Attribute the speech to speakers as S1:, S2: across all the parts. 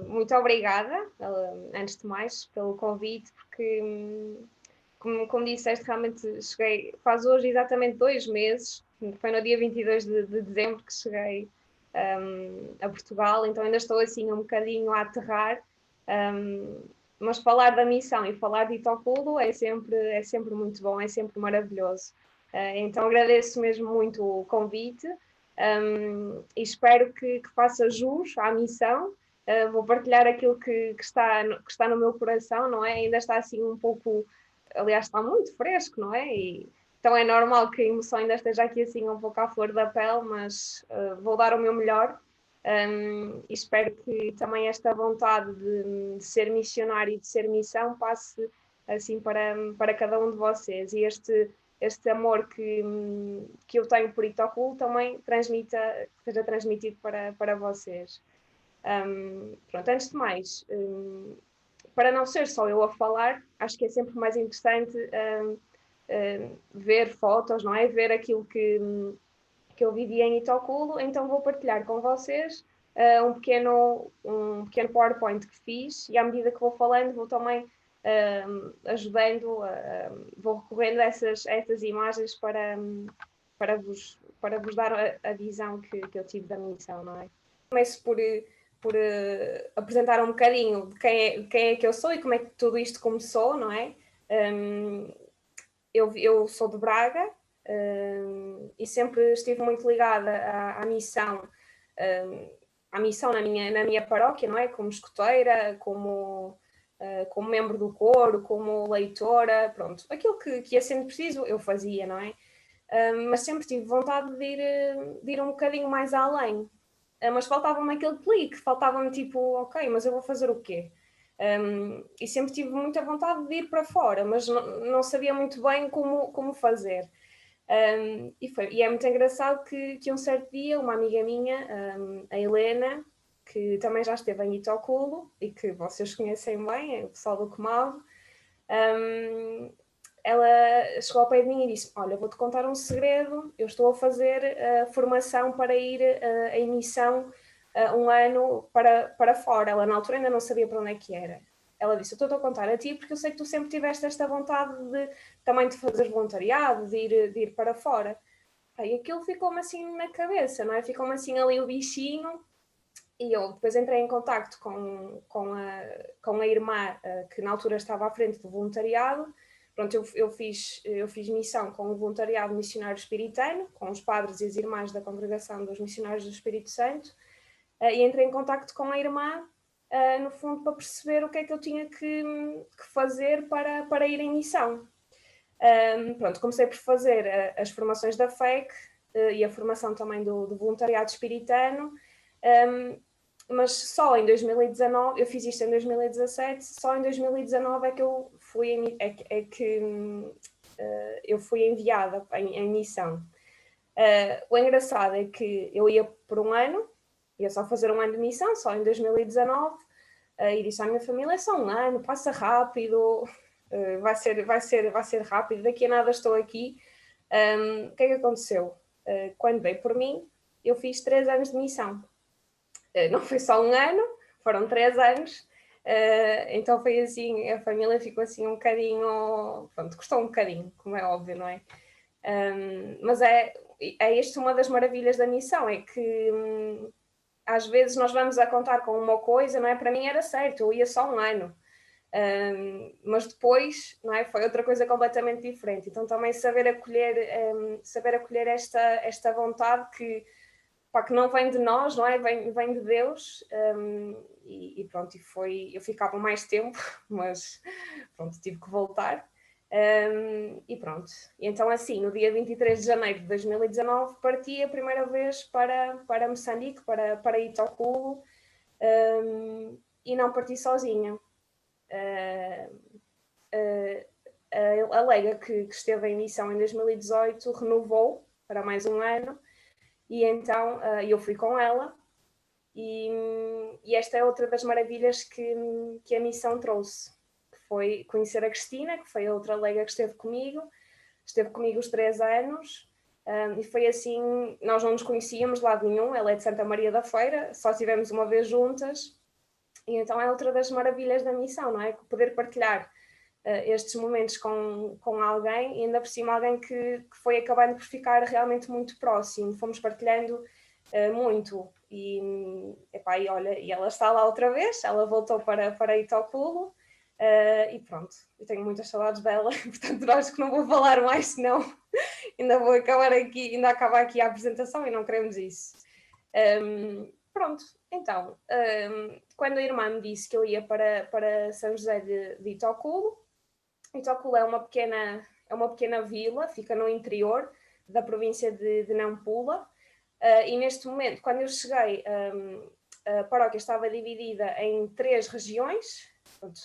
S1: Muito obrigada, antes de mais, pelo convite, porque, como disseste, realmente cheguei, faz hoje exatamente 2 meses, foi no dia 22 de dezembro que cheguei a Portugal, então ainda estou assim um bocadinho a aterrar, mas falar da missão e falar de Itoculo é sempre muito bom, é sempre maravilhoso. Então agradeço mesmo muito o convite e espero que faça jus à missão. Vou partilhar aquilo que está no meu coração, não é? Ainda está assim um pouco, aliás, está muito fresco, não é? Então é normal que a emoção ainda esteja aqui assim um pouco à flor da pele, mas vou dar o meu melhor e espero que também esta vontade de ser missionário e de ser missão passe assim para cada um de vocês e este amor que eu tenho por Itoculo também seja transmitido para vocês. Pronto, antes de mais, para não ser só eu a falar, acho que é sempre mais interessante ver fotos, não é? Ver aquilo que eu vivi em Itoculo, então vou partilhar com vocês um pequeno PowerPoint que fiz e à medida que vou falando vou também ajudando, vou recorrendo a essas imagens para vos dar a visão que eu tive da missão, não é? Começo por apresentar um bocadinho de quem é que eu sou e como é que tudo isto começou, não é? Eu sou de Braga e sempre estive muito ligada à missão, na minha paróquia, não é? Como escoteira, como membro do coro, como leitora, pronto. Aquilo que ia sendo preciso eu fazia, não é? Mas sempre tive vontade de ir um bocadinho mais além. Mas faltava-me aquele clique, faltava-me tipo, ok, mas eu vou fazer o quê? E sempre tive muita vontade de ir para fora, mas não sabia muito bem como fazer. E é muito engraçado que um certo dia uma amiga minha, a Helena, que também já esteve em Itoculo e que vocês conhecem bem, é o pessoal do Comavo, ela chegou ao pé de mim e disse: olha, vou-te contar um segredo, eu estou a fazer formação para ir em missão um ano para fora. Ela na altura ainda não sabia para onde é que era. Ela disse: eu estou a contar a ti porque eu sei que tu sempre tiveste esta vontade também de fazer voluntariado, de ir para fora. E aquilo ficou-me assim na cabeça, não é? Ficou-me assim ali o bichinho. E eu depois entrei em contacto com a irmã que na altura estava à frente do voluntariado. Pronto, eu fiz missão com o voluntariado missionário espiritano, com os padres e as irmãs da Congregação dos Missionários do Espírito Santo, e entrei em contacto com a irmã, no fundo, para perceber o que é que eu tinha que fazer para ir em missão. Pronto, comecei por fazer as formações da FEC e a formação também do voluntariado espiritano, mas só em 2019, eu fiz isto em 2017, só em 2019 é que eu fui, eu fui enviada em missão. O engraçado é que eu ia por um ano, ia só fazer um ano de missão, só em 2019, e disse à minha família: é só um ano, passa rápido, vai ser rápido, daqui a nada estou aqui. O que é que aconteceu? Quando veio por mim, eu fiz 3 anos de missão. Não foi só um ano, foram 3 anos. Então foi assim, a família ficou assim um bocadinho, pronto, custou um bocadinho, como é óbvio, não é? Mas é isto uma das maravilhas da missão, é que às vezes nós vamos a contar com uma coisa, não é? Para mim era certo, eu ia só um ano. Mas depois, não é? Foi outra coisa completamente diferente. Então também saber acolher esta vontade que não vem de nós, não é? Vem de Deus. E pronto, eu ficava mais tempo, mas pronto, tive que voltar. E pronto. E então assim, no dia 23 de janeiro de 2019 parti a primeira vez para Moçambique, para Itoculo, e não parti sozinha. A Lega, que esteve em missão em 2018, renovou para mais um ano, e então eu fui com ela, e esta é outra das maravilhas que a missão trouxe, que foi conhecer a Cristina, que foi a outra Lega que esteve comigo os 3 anos, e foi assim, nós não nos conhecíamos de lado nenhum, ela é de Santa Maria da Feira, só estivemos uma vez juntas, E então é outra das maravilhas da missão, não é? Poder partilhar estes momentos com alguém, e ainda por cima alguém que foi acabando por ficar realmente muito próximo. Fomos partilhando muito. Epá, e olha, e ela está lá outra vez, ela voltou para Itoculo, e pronto, eu tenho muitas saudades dela, portanto acho que não vou falar mais, senão ainda vou acabar aqui, ainda acaba aqui a apresentação e não queremos isso. Pronto, então, quando a irmã me disse que eu ia para São José de Itoculo, Itoculo é uma pequena vila, fica no interior da província de Nampula, e neste momento, quando eu cheguei, a paróquia estava dividida em 3 regiões. Portanto,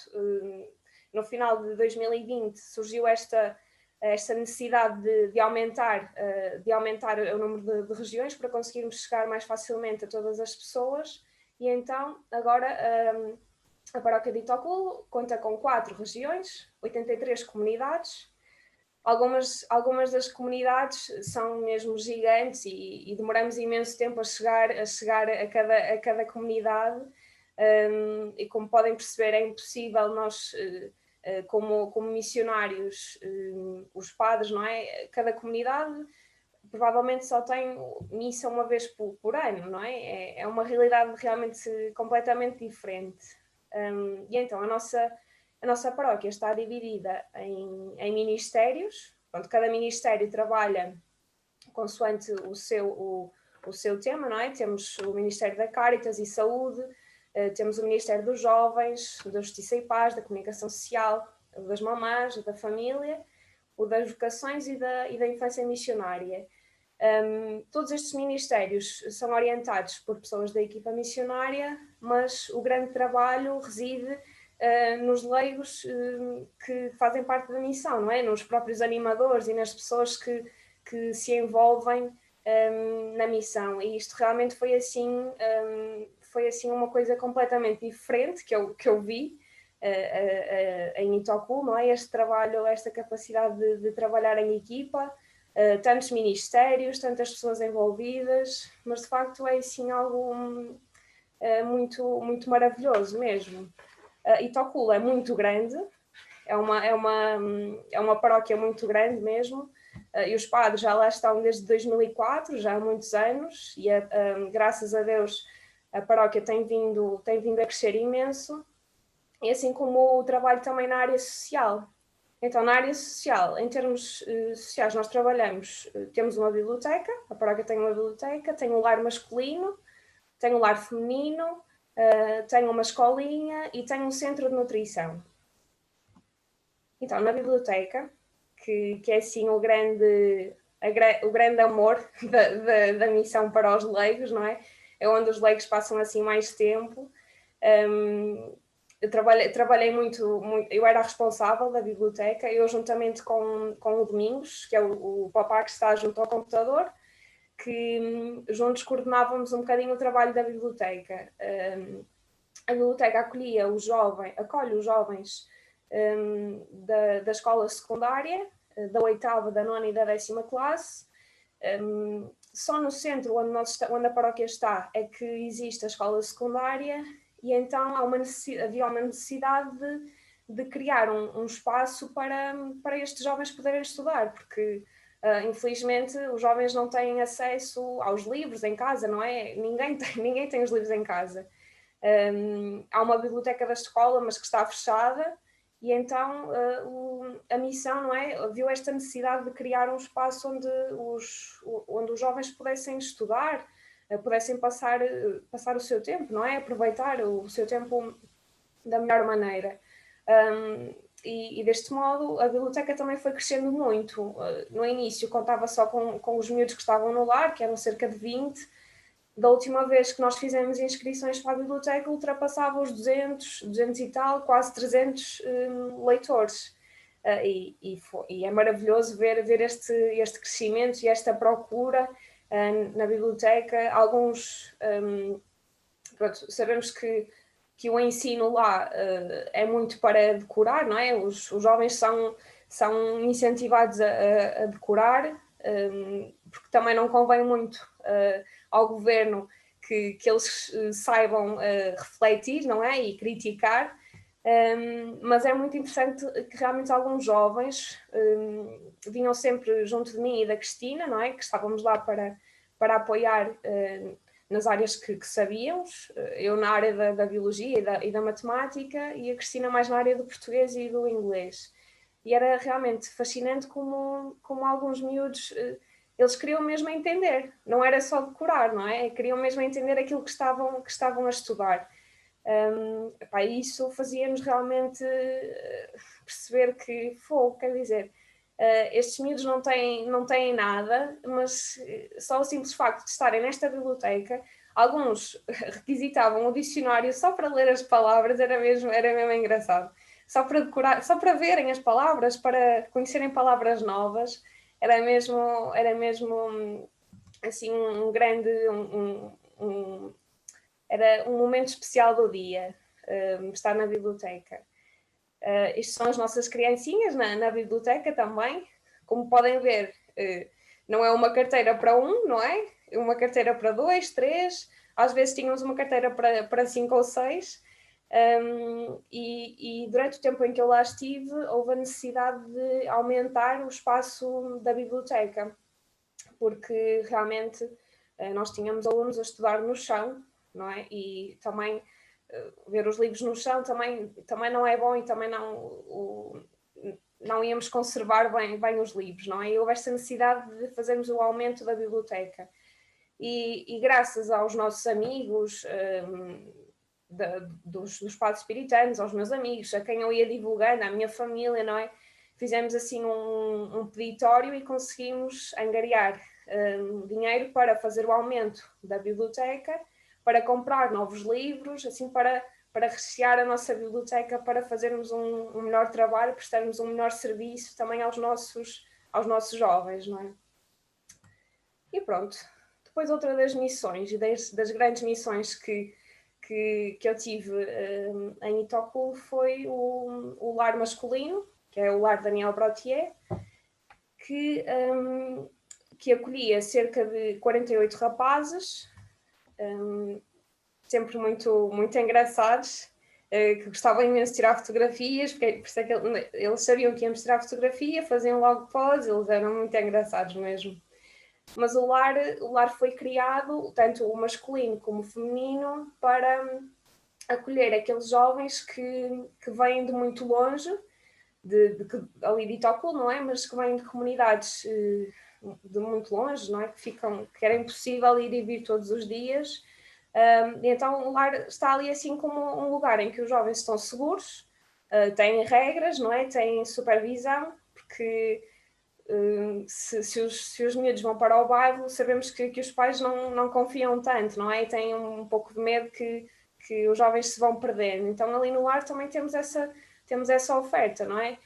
S1: no final de 2020 surgiu esta necessidade de aumentar o número de regiões para conseguirmos chegar mais facilmente a todas as pessoas, e então agora a paróquia de Itoculo conta com 4 regiões, 83 comunidades. Algumas das comunidades são mesmo gigantes e demoramos imenso tempo a chegar a cada comunidade, e como podem perceber é impossível nós, como missionários, os padres, não é? Cada comunidade provavelmente só tem missa uma vez por ano, não é? É uma realidade realmente completamente diferente. E então a nossa paróquia está dividida em ministérios. Pronto, cada ministério trabalha consoante o seu tema, não é? Temos o Ministério da Caritas e Saúde, temos o Ministério dos Jovens, da Justiça e Paz, da Comunicação Social, das Mamás, da Família, o das Vocações e da Infância Missionária. Todos estes ministérios são orientados por pessoas da equipa missionária, mas o grande trabalho reside nos leigos que fazem parte da missão, não é? Nos próprios animadores e nas pessoas que se envolvem na missão. E isto realmente foi assim uma coisa completamente diferente que eu vi em Itoculo, não é? Este trabalho, esta capacidade de trabalhar em equipa, tantos ministérios, tantas pessoas envolvidas, mas de facto é assim algo muito, muito maravilhoso mesmo. Itoculo é muito grande, é uma paróquia muito grande mesmo, e os padres já lá estão desde 2004, já há muitos anos, e graças a Deus a paróquia tem vindo a crescer imenso, e assim como o trabalho também na área social. Então, na área social, em termos sociais, nós trabalhamos, temos uma biblioteca, a paróquia tem uma biblioteca, tem um lar masculino, tem um lar feminino, tem uma escolinha e tem um centro de nutrição. Então, na biblioteca, que é assim o grande amor da missão para os leigos, não é? É onde os leigos passam assim mais tempo. Eu trabalhei muito, eu era a responsável da biblioteca, eu juntamente com o Domingos, que é o papá que está junto ao computador, que juntos coordenávamos um bocadinho o trabalho da biblioteca. A biblioteca acolhe os jovens da escola secundária, da 8ª, da 9ª e da 10ª classe. Só no centro onde a paróquia está é que existe a escola secundária, e então havia uma necessidade de criar um espaço para estes jovens poderem estudar, porque infelizmente os jovens não têm acesso aos livros em casa, não é? Ninguém tem os livros em casa. Há uma biblioteca da escola, mas que está fechada, e então a missão, não é, viu esta necessidade de criar um espaço onde os jovens pudessem estudar, pudessem passar o seu tempo, não é? Aproveitar o seu tempo da melhor maneira. E deste modo a biblioteca também foi crescendo muito. No início contava só com os miúdos que estavam no lar, que eram cerca de 20. Da última vez que nós fizemos inscrições para a biblioteca ultrapassava os 200 e tal, quase 300 leitores. E é maravilhoso ver este crescimento e esta procura na biblioteca. Alguns, pronto, sabemos que o ensino lá é muito para decorar, não é? Os jovens são incentivados a decorar, porque também não convém muito ao governo que eles saibam refletir, não é? E criticar. Mas é muito interessante que realmente alguns jovens vinham sempre junto de mim e da Cristina, não é? Que estávamos lá para apoiar nas áreas que sabíamos, eu na área da biologia e da matemática e a Cristina mais na área do português e do inglês. E era realmente fascinante como alguns miúdos, eles queriam mesmo entender, não era só decorar, não é? Queriam mesmo entender aquilo que estavam a estudar. Isso fazia-nos realmente perceber que, quer dizer, estes miúdos não têm nada, mas só o simples facto de estarem nesta biblioteca, alguns requisitavam o dicionário só para ler as palavras, era mesmo engraçado. Só para decorar, só para verem as palavras, para conhecerem palavras novas, era mesmo assim um grande, era um momento especial do dia, estar na biblioteca. Isto são as nossas criancinhas na biblioteca também. Como podem ver, não é uma carteira para um, não é? É uma carteira para 2, 3. Às vezes tínhamos uma carteira para 5 ou 6. E durante o tempo em que eu lá estive, houve a necessidade de aumentar o espaço da biblioteca, porque realmente nós tínhamos alunos a estudar no chão, não é? E também ver os livros no chão também não é bom e também não íamos conservar bem os livros, não é? E houve esta necessidade de fazermos o aumento da biblioteca. E graças aos nossos amigos, dos padres espiritanos, aos meus amigos, a quem eu ia divulgando, à minha família, não é? Fizemos assim um peditório e conseguimos angariar dinheiro para fazer o aumento da biblioteca, para comprar novos livros, assim para rechear a nossa biblioteca, para fazermos um melhor trabalho, prestarmos um melhor serviço também aos nossos jovens, não é? E pronto. Depois outra das missões e das grandes missões que eu tive em Itocu foi o lar masculino, que é o lar Daniel Brotier, que acolhia cerca de 48 rapazes, sempre muito, muito engraçados, que gostavam imenso de tirar fotografias, porque por isso é que eles sabiam que íamos tirar fotografia, faziam logo pose, eles eram muito engraçados mesmo. Mas o lar foi criado, tanto o masculino como o feminino, para acolher aqueles jovens que vêm de muito longe, ali de Itocu, não é? Mas que vêm de comunidades de muito longe, não é? Que era impossível ir e vir todos os dias. Então o lar está ali assim como um lugar em que os jovens estão seguros, têm regras, não é? Têm supervisão, porque se os miúdos vão para o bairro, sabemos que os pais não confiam tanto, não é? E têm um pouco de medo que os jovens se vão perder. Então ali no lar também temos essa oferta, não é?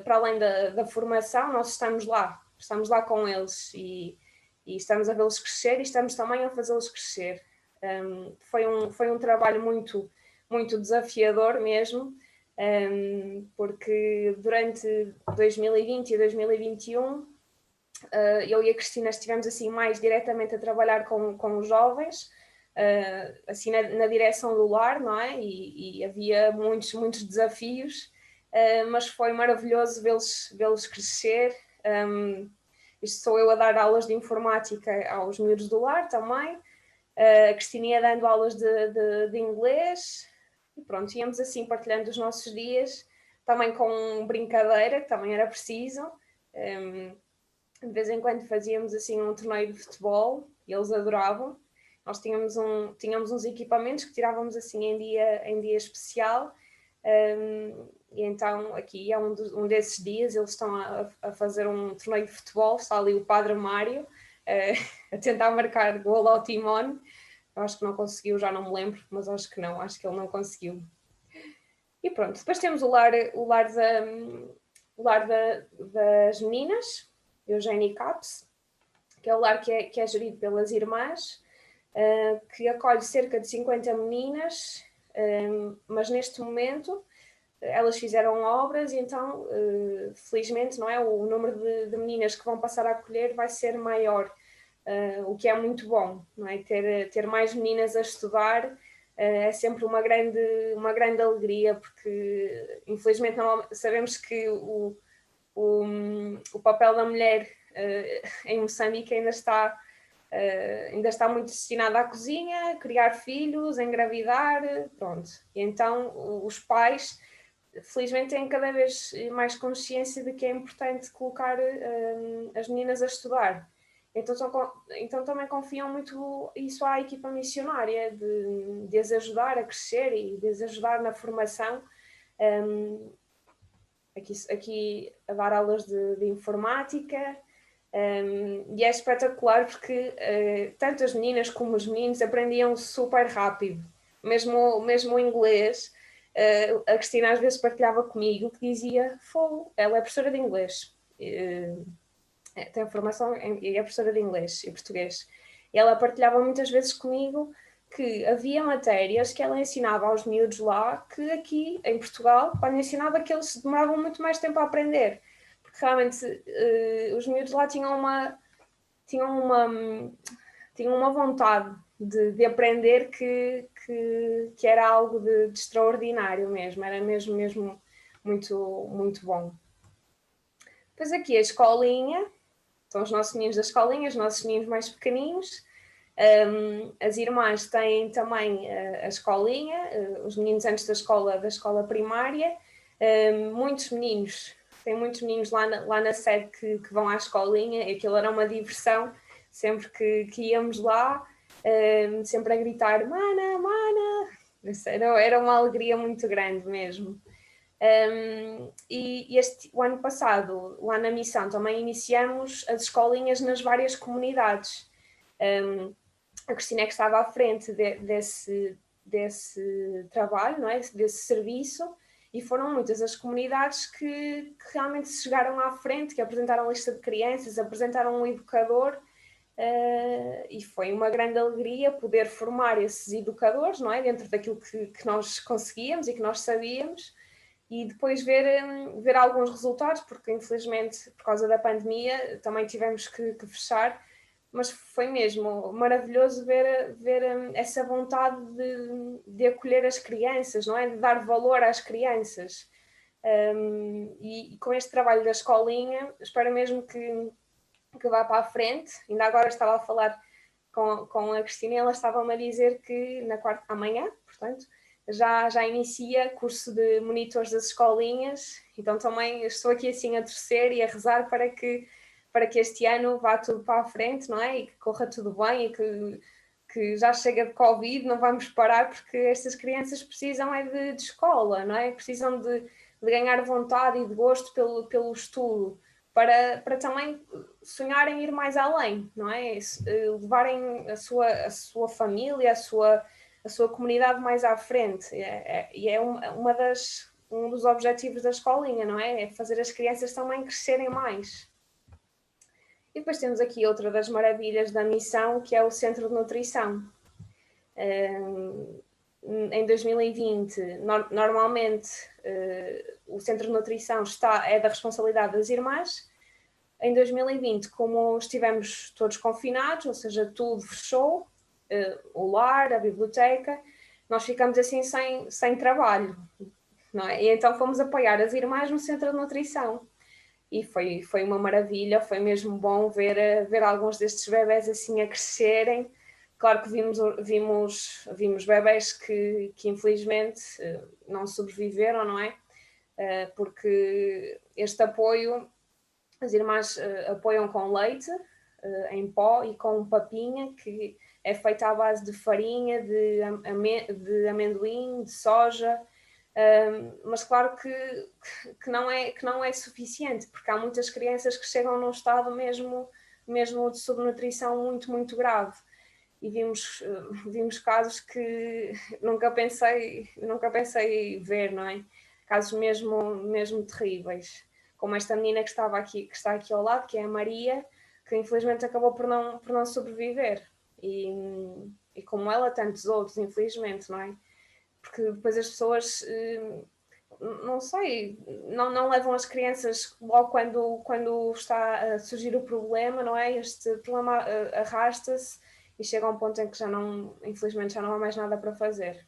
S1: Para além da formação, nós estamos lá com eles e estamos a vê-los crescer e estamos também a fazê-los crescer. Foi um trabalho muito, muito desafiador mesmo, porque durante 2020 e 2021 eu e a Cristina estivemos assim mais diretamente a trabalhar com os jovens, assim na direção do lar, não é? E havia muitos, muitos desafios, mas foi maravilhoso vê-los crescer. Isto sou eu a dar aulas de informática aos miúdos do lar também, a Cristina ia dando aulas de inglês, e pronto, íamos assim partilhando os nossos dias, também com brincadeira, que também era preciso. De vez em quando fazíamos assim um torneio de futebol e eles adoravam. Nós tínhamos uns equipamentos que tirávamos assim em dia especial, e então aqui é um desses dias, eles estão a fazer um torneio de futebol, está ali o Padre Mário a tentar marcar gol ao Timone. Eu acho que não conseguiu, já não me lembro, mas acho que ele não conseguiu. E pronto, depois temos o lar das meninas, Eugénia Caps, que é o lar que é gerido pelas irmãs, que acolhe cerca de 50 meninas, mas neste momento elas fizeram obras e então, felizmente, não é? O número de meninas que vão passar a acolher vai ser maior, o que é muito bom, não é? Ter mais meninas a estudar é sempre uma grande alegria, porque infelizmente não, sabemos que o papel da mulher em Moçambique ainda está muito destinado à cozinha, a criar filhos, a engravidar, pronto. E então os pais, felizmente, têm cada vez mais consciência de que é importante colocar as meninas a estudar. Então também confiam muito isso à equipa missionária, de as ajudar a crescer e de as ajudar na formação. Aqui a dar aulas de informática, e é espetacular porque tanto as meninas como os meninos aprendiam super rápido, mesmo o inglês. A Cristina às vezes partilhava comigo que dizia, ela é professora de inglês, tem formação e é professora de inglês e português, e ela partilhava muitas vezes comigo que havia matérias que ela ensinava aos miúdos lá que aqui em Portugal, quando ensinava, que eles demoravam muito mais tempo a aprender, porque realmente os miúdos lá tinham uma vontade de aprender que era algo de extraordinário mesmo, era mesmo muito, muito bom. Depois aqui a escolinha, são os nossos meninos da escolinha, os nossos meninos mais pequeninos. As irmãs têm também a escolinha, os meninos antes da escola primária. Muitos meninos, tem muitos meninos lá na sede que vão à escolinha, e aquilo era uma diversão, sempre que íamos lá, sempre a gritar mana, mana, era uma alegria muito grande mesmo. E o ano passado, lá na missão, também iniciamos as escolinhas nas várias comunidades. A Cristina é que estava à frente desse trabalho, não é? Desse serviço, e foram muitas as comunidades que realmente se chegaram à frente, que apresentaram a lista de crianças, apresentaram um educador, e foi uma grande alegria poder formar esses educadores, não é? Dentro daquilo que nós conseguíamos e que nós sabíamos, e depois ver alguns resultados, porque infelizmente por causa da pandemia também tivemos que fechar, mas foi mesmo maravilhoso ver essa vontade de acolher as crianças, não é? De dar valor às crianças. E com este trabalho da escolinha, espero mesmo que vá para a frente. Ainda agora estava a falar com a Cristina, e ela estava-me a dizer que amanhã, portanto, já inicia curso de monitores das escolinhas, então também estou aqui assim a torcer e a rezar para que este ano vá tudo para a frente, não é? E que corra tudo bem, e que já chega de Covid, não vamos parar, porque estas crianças precisam de escola, não é? Precisam de ganhar vontade e de gosto pelo estudo, para também sonharem ir mais além, não é? Levarem a sua família, a sua comunidade mais à frente. E é um dos objetivos da escolinha, não é? É fazer as crianças também crescerem mais. E depois temos aqui outra das maravilhas da missão, que é o Centro de Nutrição. Em 2020, normalmente, o Centro de Nutrição é da responsabilidade das irmãs. Em 2020, como estivemos todos confinados, ou seja, tudo fechou, o lar, a biblioteca, nós ficamos assim sem trabalho, não é? E então fomos apoiar as irmãs no Centro de Nutrição. E foi uma maravilha, foi mesmo bom ver alguns destes bebés assim a crescerem. Claro que vimos bebés que infelizmente não sobreviveram, não é? Porque este apoio, as irmãs apoiam com leite em pó e com papinha, que é feita à base de farinha, de amendoim, de soja. Mas claro que não é suficiente, porque há muitas crianças que chegam num estado mesmo de subnutrição muito, muito grave. E vimos casos que nunca pensei ver, não é? Casos mesmo terríveis, como esta menina que está aqui ao lado, que é a Maria, que infelizmente acabou por não sobreviver. E como ela, tantos outros, infelizmente, não é? Porque depois as pessoas, não sei, não levam as crianças logo quando está a surgir o problema, não é? Este problema arrasta-se e chega a um ponto em que já não, infelizmente, já não há mais nada para fazer.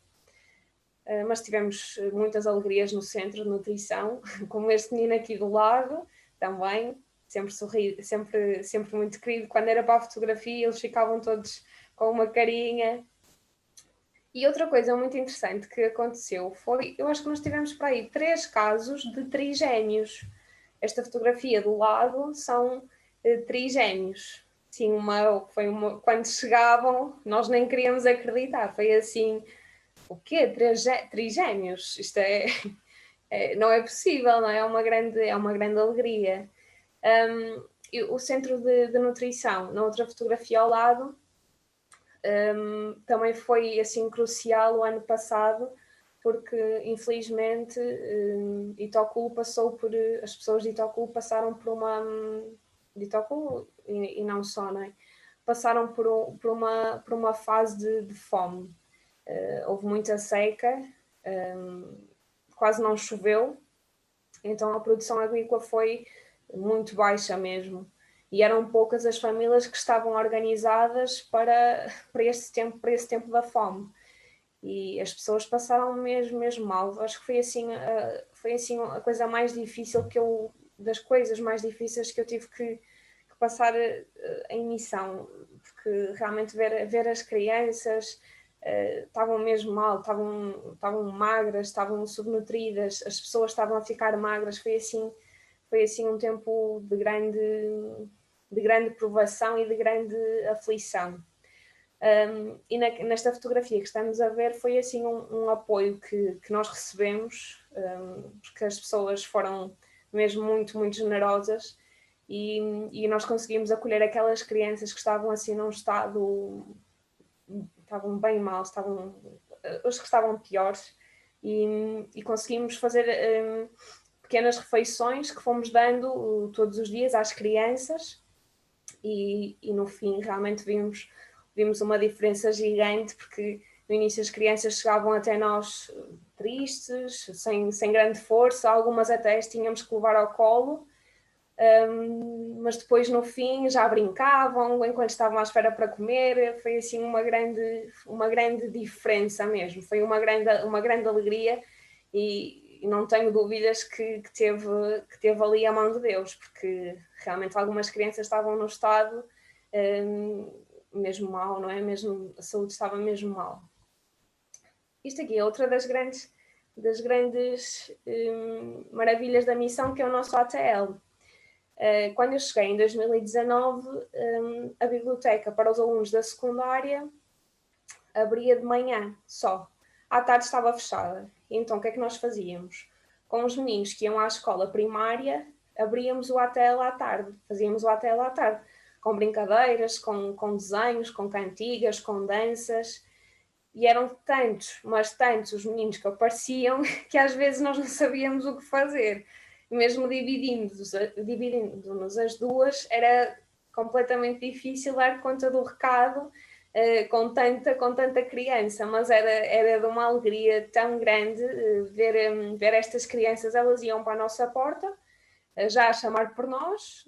S1: Mas tivemos muitas alegrias no centro de nutrição, como este menino aqui do lado, também, sempre sorriso, sempre muito querido. Quando era para a fotografia, eles ficavam todos com uma carinha. E outra coisa muito interessante que aconteceu foi, eu acho que nós tivemos para aí 3 casos de trigémeos. Esta fotografia do lado são trigémeos. Sim, quando chegavam, nós nem queríamos acreditar. Foi assim, o quê? Trigémeos? Isto não é possível, não é? É uma grande alegria. O centro de nutrição, na outra fotografia ao lado, também foi assim crucial o ano passado, porque infelizmente Itoculo passou por, as pessoas de Itoculo passaram por uma, de Itoculo e não só, não é? Passaram por uma fase de fome. Houve muita seca, quase não choveu, então a produção agrícola foi muito baixa mesmo. E eram poucas as famílias que estavam organizadas para esse tempo da fome. E as pessoas passaram mesmo mal. Acho que foi assim a coisa mais difícil das coisas mais difíceis que eu tive que passar em missão, porque realmente ver as crianças estavam mesmo mal, estavam magras, estavam subnutridas, as pessoas estavam a ficar magras. Foi assim um tempo de grande provação e de grande aflição. E nesta fotografia que estamos a ver foi assim um apoio que nós recebemos, porque as pessoas foram mesmo muito generosas e nós conseguimos acolher aquelas crianças que estavam assim num estado, estavam bem mal, os que estavam piores, e conseguimos fazer pequenas refeições que fomos dando todos os dias às crianças e no fim realmente vimos uma diferença gigante, porque no início as crianças chegavam até nós tristes, sem grande força, algumas até as tínhamos que levar ao colo, mas depois no fim já brincavam enquanto estavam à espera para comer. Foi assim uma grande diferença mesmo, foi uma grande alegria e não tenho dúvidas que teve ali a mão de Deus, porque realmente algumas crianças estavam no estado mesmo mal, não é? Mesmo, a saúde estava mesmo mal. Isto aqui é outra das grandes maravilhas da missão, que é o nosso ATL. Quando eu cheguei em 2019, a biblioteca para os alunos da secundária abria de manhã só. À tarde estava fechada. E então o que é que nós fazíamos? Com os meninos que iam à escola primária, abríamos o ATL à tarde. Fazíamos o ATL à tarde. Com brincadeiras, com desenhos, com cantigas, com danças. E eram tantos, mas tantos os meninos que apareciam que às vezes nós não sabíamos o que fazer. Mesmo dividindo-nos as duas, era completamente difícil dar conta do recado com tanta criança, mas era de uma alegria tão grande ver estas crianças. Elas iam para a nossa porta, já a chamar por nós,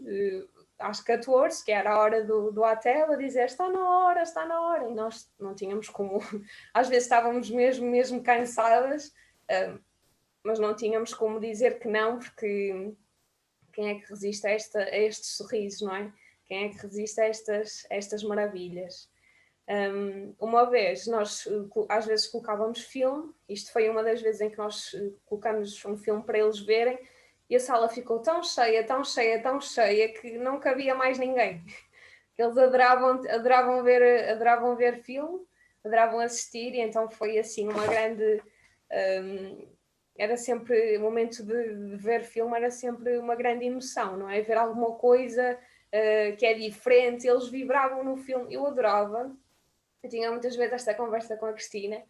S1: às 14, que era a hora do ATL, a dizer está na hora, e nós não tínhamos como, às vezes estávamos mesmo cansadas, mas não tínhamos como dizer que não, porque quem é que resiste a estes sorrisos, não é? Quem é que resiste a estas maravilhas? Uma vez nós às vezes colocávamos filme, isto foi uma das vezes em que nós colocamos um filme para eles verem, e a sala ficou tão cheia que não cabia mais ninguém. Eles adoravam ver filme, adoravam assistir, e então foi assim uma grande era sempre o momento de ver filme, era sempre uma grande emoção, não é? Ver alguma coisa que é diferente, eles vibravam no filme. Eu adorava. Eu tinha muitas vezes esta conversa com a Cristina.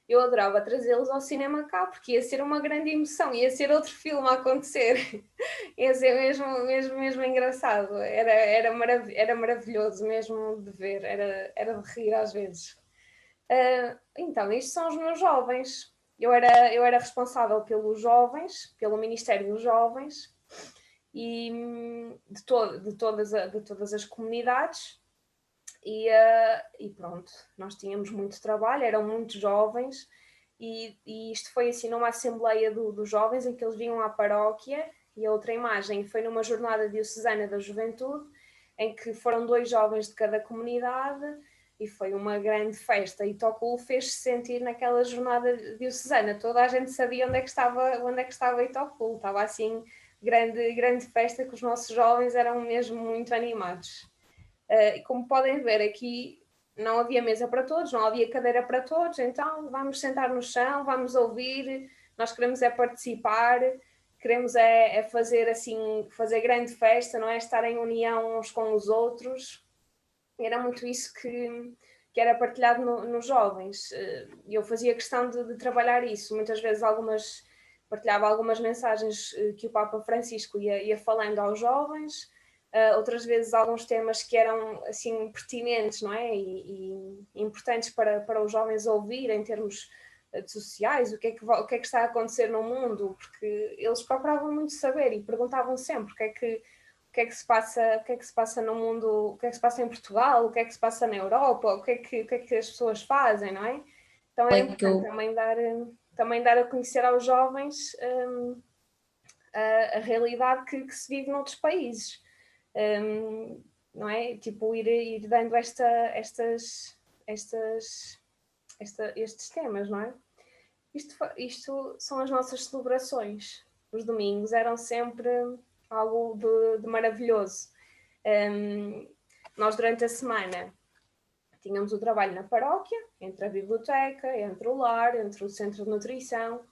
S1: Eu adorava trazê-los ao cinema cá, porque ia ser uma grande emoção, ia ser outro filme a acontecer, ia ser mesmo engraçado, era maravilhoso mesmo de ver, era de rir às vezes. Então, isto são os meus jovens. eu era responsável pelos jovens, pelo Ministério dos Jovens e de todas as comunidades. E pronto, nós tínhamos muito trabalho, eram muitos jovens, e isto foi assim numa assembleia dos jovens em que eles vinham à paróquia, e a outra imagem foi numa jornada diocesana da juventude, em que foram 2 jovens de cada comunidade, e foi uma grande festa, e Itoculo fez-se sentir naquela jornada diocesana, toda a gente sabia onde é que estava Itoculo, estava assim, grande festa, que os nossos jovens eram mesmo muito animados. E como podem ver aqui, não havia mesa para todos, não havia cadeira para todos, então vamos sentar no chão, vamos ouvir, nós queremos é participar, queremos é fazer assim, fazer grande festa, não é? Estar em união uns com os outros. Era muito isso que era partilhado nos jovens. Eu fazia questão de trabalhar isso, muitas vezes partilhava algumas mensagens que o Papa Francisco ia falando aos jovens, outras vezes alguns temas que eram assim pertinentes, não é? E importantes para os jovens ouvir em termos sociais, o que é que está a acontecer no mundo, porque eles procuravam muito saber e perguntavam sempre o que é que se passa no mundo, o que é que se passa em Portugal, o que é que se passa na Europa, o que é que as pessoas fazem, não é? Então era importante também dar a conhecer aos jovens a realidade que se vive noutros países. Não é? Tipo, ir dando estes temas, não é? Isto são as nossas celebrações. Os domingos eram sempre algo de maravilhoso. Nós, durante a semana, tínhamos o trabalho na paróquia, entre a biblioteca, entre o lar, entre o centro de nutrição,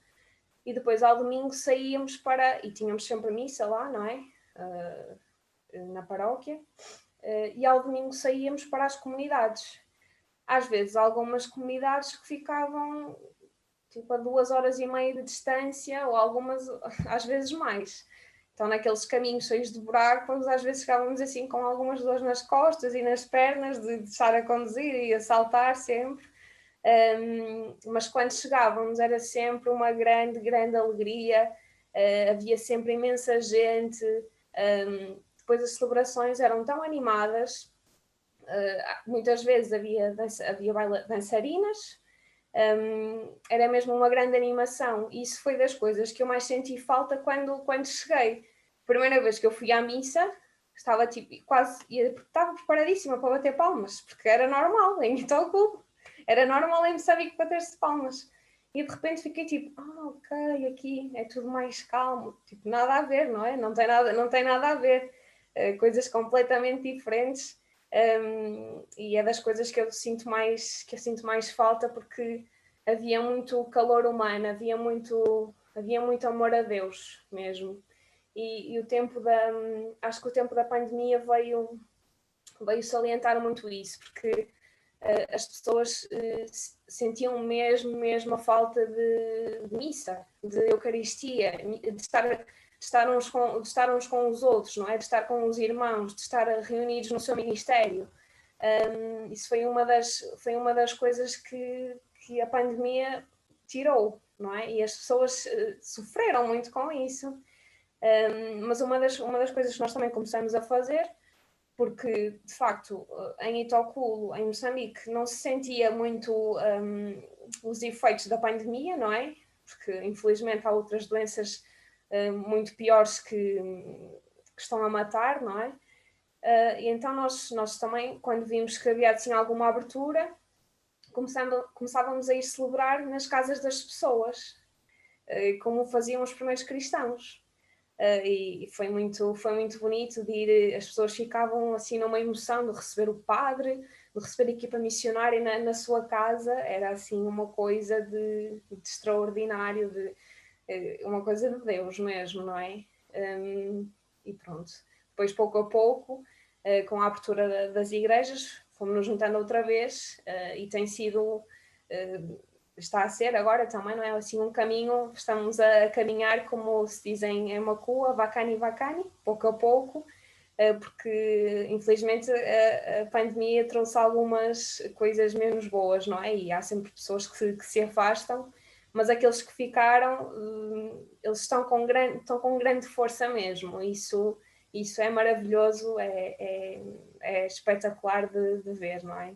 S1: e depois ao domingo saíamos e tínhamos sempre a missa lá, não é? Na paróquia, e ao domingo saíamos para as comunidades. Às vezes, algumas comunidades que ficavam tipo a 2 horas e meia de distância, ou algumas, às vezes mais. Então, naqueles caminhos cheios de buracos, às vezes chegávamos assim com algumas dores nas costas e nas pernas, de estar a conduzir e a saltar sempre. Mas quando chegávamos era sempre uma grande alegria, havia sempre imensa gente. Depois as celebrações eram tão animadas, muitas vezes havia dançarinas, era mesmo uma grande animação, e isso foi das coisas que eu mais senti falta quando cheguei. Primeira vez que eu fui à missa, estava tipo quase, estava preparadíssima para bater palmas, porque era normal em Itoculo, era normal em Moçambique bater-se palmas. E de repente fiquei tipo, ok, aqui é tudo mais calmo, tipo, nada a ver, não é? Não tem nada a ver, coisas completamente diferentes. E é das coisas que eu sinto mais falta, porque havia muito calor humano, havia muito amor a Deus mesmo. E acho que o tempo da pandemia veio salientar muito isso, porque as pessoas sentiam mesmo a falta de missa, de Eucaristia, de estar uns com os outros, não é? De estar com os irmãos, de estar reunidos no seu ministério. Isso foi uma das coisas que a pandemia tirou, não é? E as pessoas sofreram muito com isso. Mas uma das coisas que nós também começamos a fazer, porque de facto em Itoculo, em Moçambique, não se sentia muito os efeitos da pandemia, não é? Porque infelizmente há outras doenças muito piores que estão a matar, não é? E então nós também, quando vimos que havia assim alguma abertura, começávamos a ir celebrar nas casas das pessoas, como faziam os primeiros cristãos. E foi muito bonito de ir, as pessoas ficavam assim numa emoção de receber o padre, de receber a equipa missionária na sua casa, era assim uma coisa de extraordinário, uma coisa de Deus mesmo, não é? E pronto. Depois, pouco a pouco, com a abertura das igrejas, fomos-nos juntando outra vez, e tem sido... está a ser agora também, não é assim um caminho, estamos a caminhar, como se dizem em Macua, vacani, pouco a pouco, porque infelizmente a pandemia trouxe algumas coisas menos boas, não é? E há sempre pessoas que se afastam, mas aqueles que ficaram, eles estão com grande força mesmo. Isso é maravilhoso, é espetacular de ver, não é?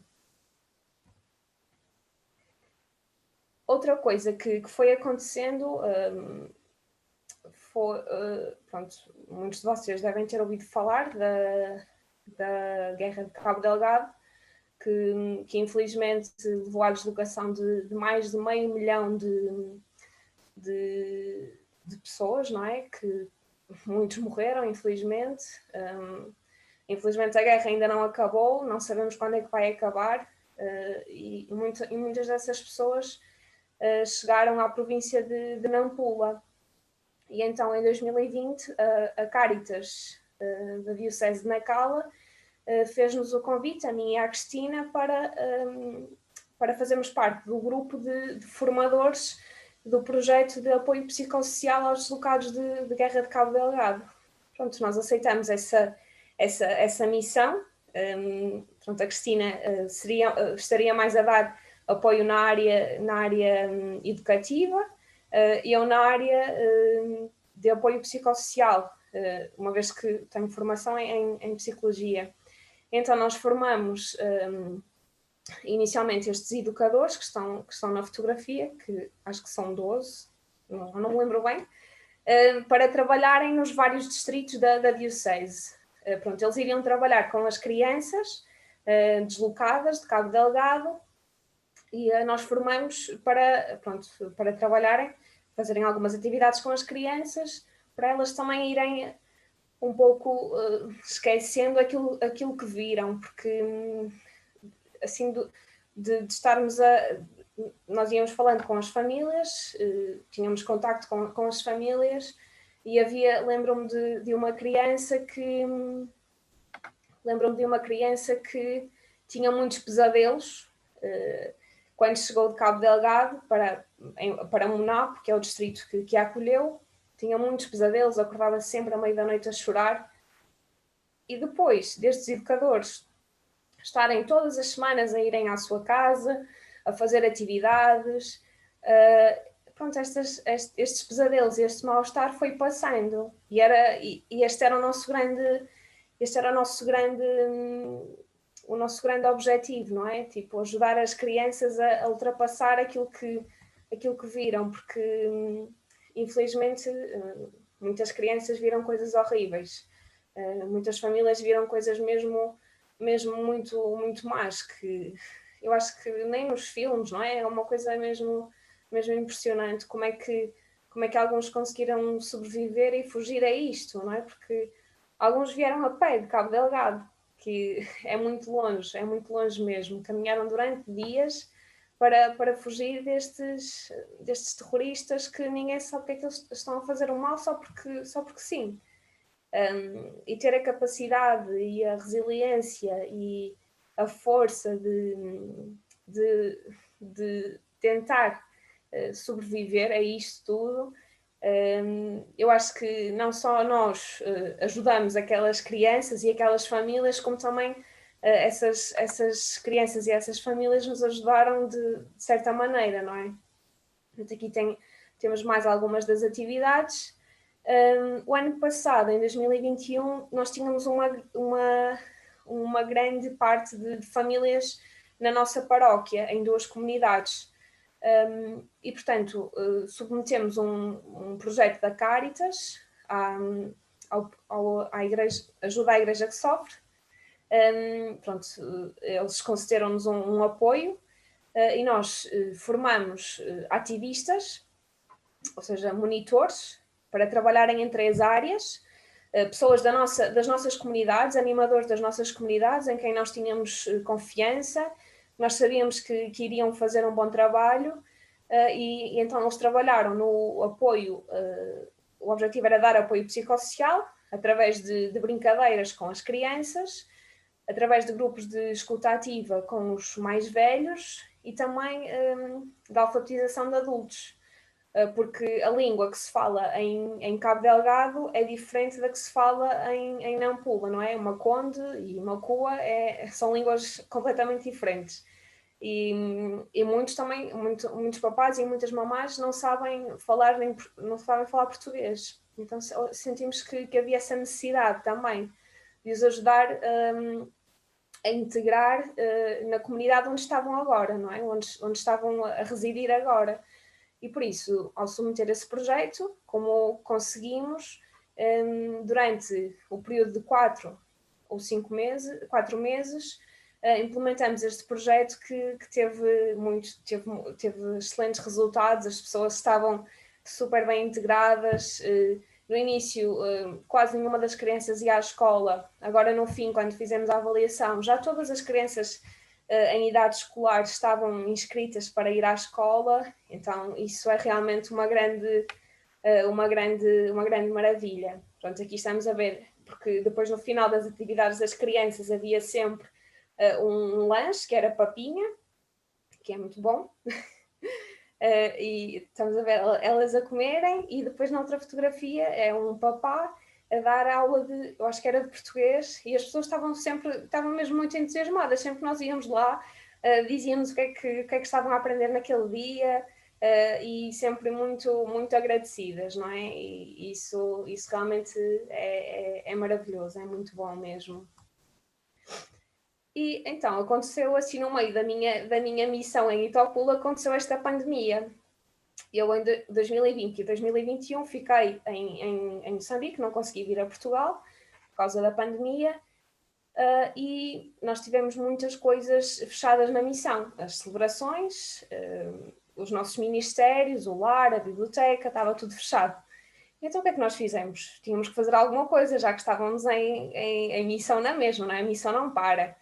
S1: Outra coisa que foi acontecendo, pronto, muitos de vocês devem ter ouvido falar da Guerra de Cabo Delgado, que infelizmente levou à deslocação de mais de 500 mil de pessoas, não é? Que muitos morreram, infelizmente. Infelizmente a guerra ainda não acabou, não sabemos quando é que vai acabar, e muitas dessas pessoas chegaram à província de Nampula. E então, em 2020, a Caritas da Diocese de Nacala fez-nos o convite, a mim e à Cristina, para fazermos parte do grupo de formadores do projeto de apoio psicossocial aos deslocados de Guerra de Cabo Delgado. Pronto, nós aceitamos essa missão. Pronto, a Cristina estaria mais a dar apoio na área educativa, eu na área de apoio psicossocial, uma vez que tenho formação em psicologia. Então nós formamos inicialmente estes educadores que estão na fotografia, que acho que são 12, não me lembro bem, para trabalharem nos vários distritos da Diocese. Pronto, eles iriam trabalhar com as crianças deslocadas de Cabo Delgado, e nós formamos para trabalharem, fazerem algumas atividades com as crianças, para elas também irem um pouco esquecendo aquilo que viram, porque assim de estarmos nós íamos falando com as famílias, tínhamos contacto com as famílias, e lembro-me de uma criança que tinha muitos pesadelos quando chegou de Cabo Delgado para Monapo, que é o distrito que a acolheu. Tinha muitos pesadelos, acordava sempre à meia da noite a chorar. E depois destes educadores estarem todas as semanas a irem à sua casa, a fazer atividades, pronto, estes pesadelos, este mal-estar foi passando. E este era o nosso grande o nosso grande objetivo, não é? Tipo, ajudar as crianças a ultrapassar aquilo que viram, porque infelizmente muitas crianças viram coisas horríveis, muitas famílias viram coisas mesmo muito, muito más, que eu acho que nem nos filmes, não é? É uma coisa mesmo impressionante como é que alguns conseguiram sobreviver e fugir a isto, não é? Porque alguns vieram a pé de Cabo Delgado, que é muito longe mesmo. Caminharam durante dias para fugir destes terroristas que ninguém sabe o que é que eles estão a fazer o mal só porque sim. E ter a capacidade e a resiliência e a força de tentar sobreviver a isto tudo. Eu acho que não só nós ajudamos aquelas crianças e aquelas famílias, como também essas crianças e essas famílias nos ajudaram de certa maneira, não é? Aqui temos mais algumas das atividades. O ano passado, em 2021, nós tínhamos uma grande parte de famílias na nossa paróquia, em 2 comunidades. E, portanto, submetemos um projeto da Caritas à igreja, ajuda à igreja que sofre. Pronto, eles concederam-nos um apoio e nós formamos ativistas, ou seja, monitores, para trabalharem em 3 áreas, pessoas das nossas comunidades, animadores das nossas comunidades, em quem nós tínhamos confiança, nós sabíamos que iriam fazer um bom trabalho, e então eles trabalharam no apoio, o objetivo era dar apoio psicossocial, através de brincadeiras com as crianças, através de grupos de escuta ativa com os mais velhos e também da alfabetização de adultos, porque a língua que se fala em Cabo Delgado é diferente da que se fala em Nampula, não é? Maconde e Makua são línguas completamente diferentes. E muitos também, muitos papás e muitas mamás não sabem falar português. Então sentimos que havia essa necessidade também de os ajudar a integrar na comunidade onde estavam agora, não é? Onde estavam a residir agora. E por isso, ao submeter esse projeto, como conseguimos, durante o período de 4 ou 5 meses, 4 meses, implementamos este projeto que teve excelentes resultados, as pessoas estavam super bem integradas. No início, quase nenhuma das crianças ia à escola. Agora, no fim, quando fizemos a avaliação, já todas as crianças em idade escolar estavam inscritas para ir à escola. Então, isso é realmente uma grande maravilha. Pronto, aqui estamos a ver, porque depois no final das atividades das crianças havia sempre um lanche, que era papinha, que é muito bom. E estamos a ver elas a comerem, e depois na outra fotografia é um papá a dar aula de, eu acho que era de português, e as pessoas estavam mesmo muito entusiasmadas. Sempre que nós íamos lá, dizíamos o que é que estavam a aprender naquele dia, e sempre muito, muito agradecidas, não é? E isso realmente é maravilhoso, é muito bom mesmo. E então aconteceu assim, no meio da minha missão em Itopula, aconteceu esta pandemia. Eu em 2020 e 2021 fiquei em Moçambique, não consegui vir a Portugal por causa da pandemia, e nós tivemos muitas coisas fechadas na missão. As celebrações, os nossos ministérios, o lar, a biblioteca, estava tudo fechado. Então o que é que nós fizemos? Tínhamos que fazer alguma coisa, já que estávamos em missão na mesma, não é? A missão não para.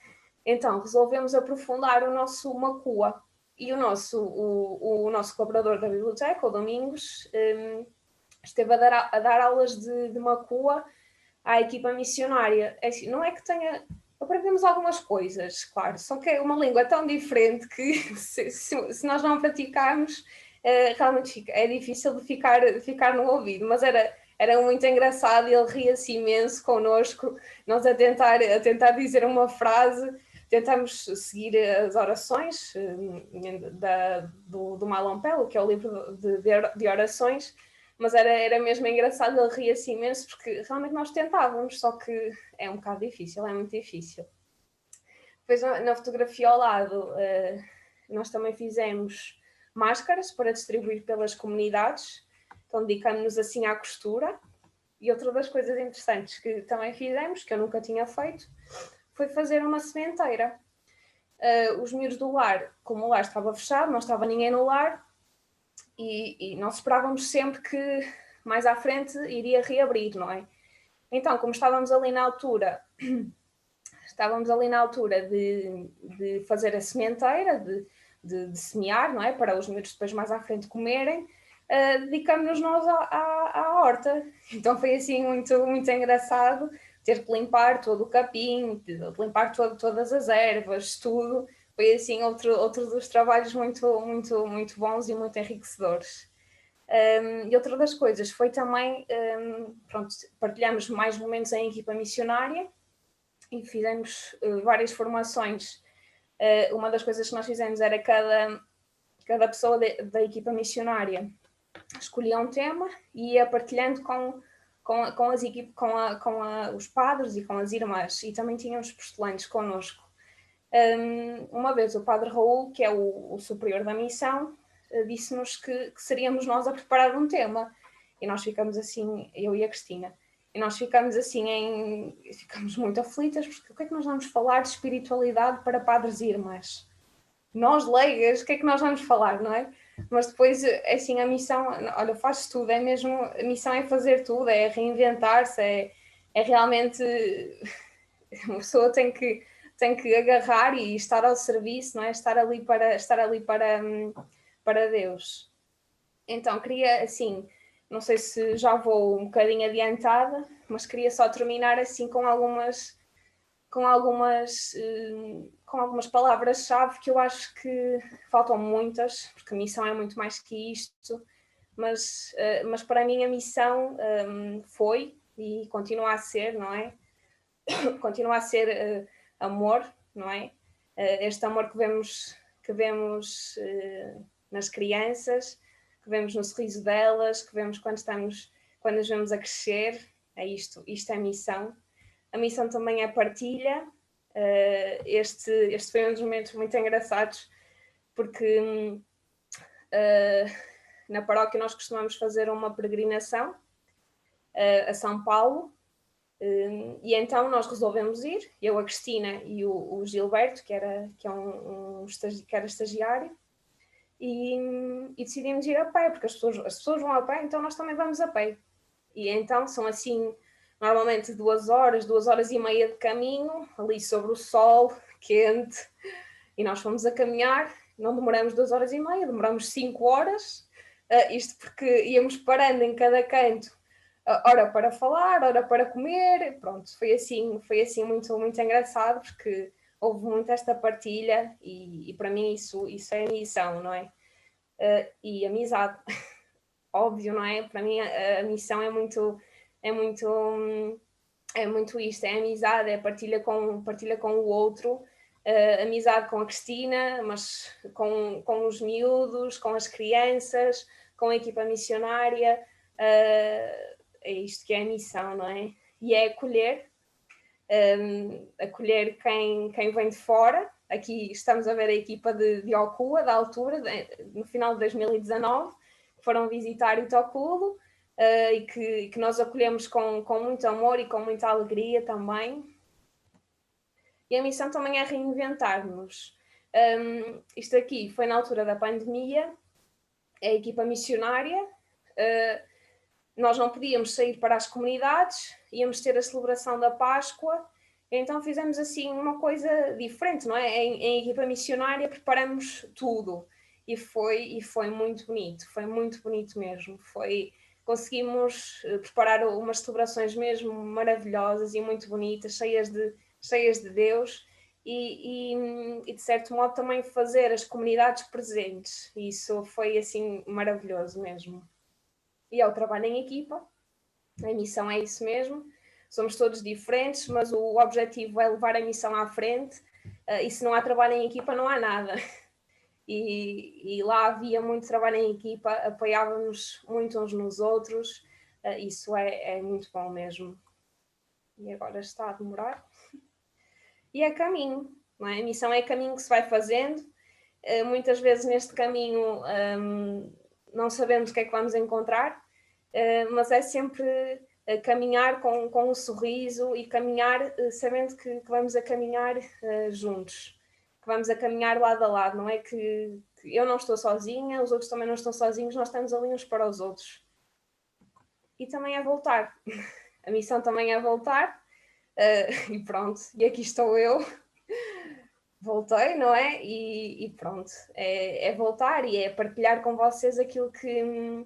S1: Então resolvemos aprofundar o nosso Macua. E o nosso colaborador da biblioteca, o Domingos, esteve a dar aulas de Macua à equipa missionária. Assim, não é que tenha... Aprendemos algumas coisas, claro, só que é uma língua tão diferente que se nós não praticarmos, realmente é difícil de ficar no ouvido. Mas era muito engraçado, ele ria-se imenso connosco, nós a tentar dizer uma frase. Tentamos seguir as orações do Malampelo, que é o livro de orações, mas era mesmo engraçado, ele ria-se imenso, porque realmente nós tentávamos, só que é um bocado difícil, é muito difícil. Depois, na fotografia ao lado, nós também fizemos máscaras para distribuir pelas comunidades, então dedicamos-nos assim à costura. E outra das coisas interessantes que também fizemos, que eu nunca tinha feito, foi fazer uma sementeira. Os miúdos do lar, como o lar estava fechado, não estava ninguém no lar, e nós esperávamos sempre que mais à frente iria reabrir, não é? Então, como estávamos ali na altura de fazer a sementeira, de semear, não é? Para os miúdos depois mais à frente comerem, dedicamos-nos nós à horta. Então foi assim muito, muito engraçado ter que limpar todo o capim, de limpar todas as ervas, tudo. Foi assim outro dos trabalhos muito, muito, muito bons e muito enriquecedores. E outra das coisas foi também, pronto, partilhamos mais momentos em equipa missionária e fizemos várias formações. Uma das coisas que nós fizemos era cada pessoa da equipa missionária escolhia um tema e ia partilhando os padres e com as irmãs, e também tínhamos postulantes connosco. Uma vez o padre Raul, que é o superior da missão, disse-nos que seríamos nós a preparar um tema, e nós ficamos assim, eu e a Cristina, e nós ficamos assim, ficamos muito aflitas, porque o que é que nós vamos falar de espiritualidade para padres e irmãs? Nós leigas, o que é que nós vamos falar, não é? Mas depois, assim, a missão, olha, faz tudo, é mesmo, a missão é fazer tudo, é reinventar-se, é realmente, uma pessoa tem que agarrar e estar ao serviço, não é? Estar ali para Deus. Então, queria, assim, não sei se já vou um bocadinho adiantada, mas queria só terminar assim com algumas palavras-chave, que eu acho que faltam muitas, porque a missão é muito mais que isto, mas para mim a missão foi e continua a ser, não é? Continua a ser amor, não é? Este amor que vemos que vemos nas crianças, que vemos no sorriso delas, que vemos quando as vemos a crescer. É isto é missão. A missão também é partilha. Este foi um dos momentos muito engraçados, porque na paróquia nós costumamos fazer uma peregrinação a São Paulo, e então nós resolvemos ir, eu, a Cristina e o Gilberto, que era estagiário, e decidimos ir a pé, porque as pessoas vão a pé, então nós também vamos a pé. E então são assim, normalmente 2 horas e meia de caminho, ali sobre o sol, quente, e nós fomos a caminhar, não demoramos 2 horas e meia, demoramos 5 horas, isto porque íamos parando em cada canto, hora para falar, hora para comer, pronto, foi assim muito, muito engraçado, porque houve muito esta partilha, e para mim isso é missão, não é? E amizade, óbvio, não é? Para mim a missão é muito isto, é amizade, é partilha com o outro, amizade com a Cristina, mas com os miúdos, com as crianças, com a equipa missionária, é isto que é a missão, não é? E é acolher quem vem de fora. Aqui estamos a ver a equipa de Okua, da altura, no final de 2019, que foram visitar Itoculo, e que nós acolhemos com muito amor e com muita alegria também. E a missão também é reinventar-nos. Isto aqui foi na altura da pandemia, a equipa missionária, nós não podíamos sair para as comunidades, íamos ter a celebração da Páscoa, então fizemos assim uma coisa diferente, não é? Em equipa missionária preparamos tudo, e foi muito bonito mesmo. Conseguimos preparar umas celebrações mesmo maravilhosas e muito bonitas, cheias de Deus, e de certo modo também fazer as comunidades presentes. Isso foi assim maravilhoso mesmo. E é o trabalho em equipa, a missão é isso mesmo, somos todos diferentes, mas o objetivo é levar a missão à frente, e se não há trabalho em equipa não há nada. E lá havia muito trabalho em equipa, apoiávamos muito uns nos outros, isso é muito bom mesmo. E agora está a demorar. E é caminho, não é? A missão é caminho que se vai fazendo, muitas vezes neste caminho não sabemos o que é que vamos encontrar, mas é sempre caminhar com um sorriso e caminhar sabendo que vamos a caminhar juntos, que vamos a caminhar lado a lado, não é que eu não estou sozinha, os outros também não estão sozinhos, nós estamos ali uns para os outros. E também é voltar, a missão também é voltar, e pronto, e aqui estou eu, voltei, não é? E pronto, é voltar e é partilhar com vocês aquilo que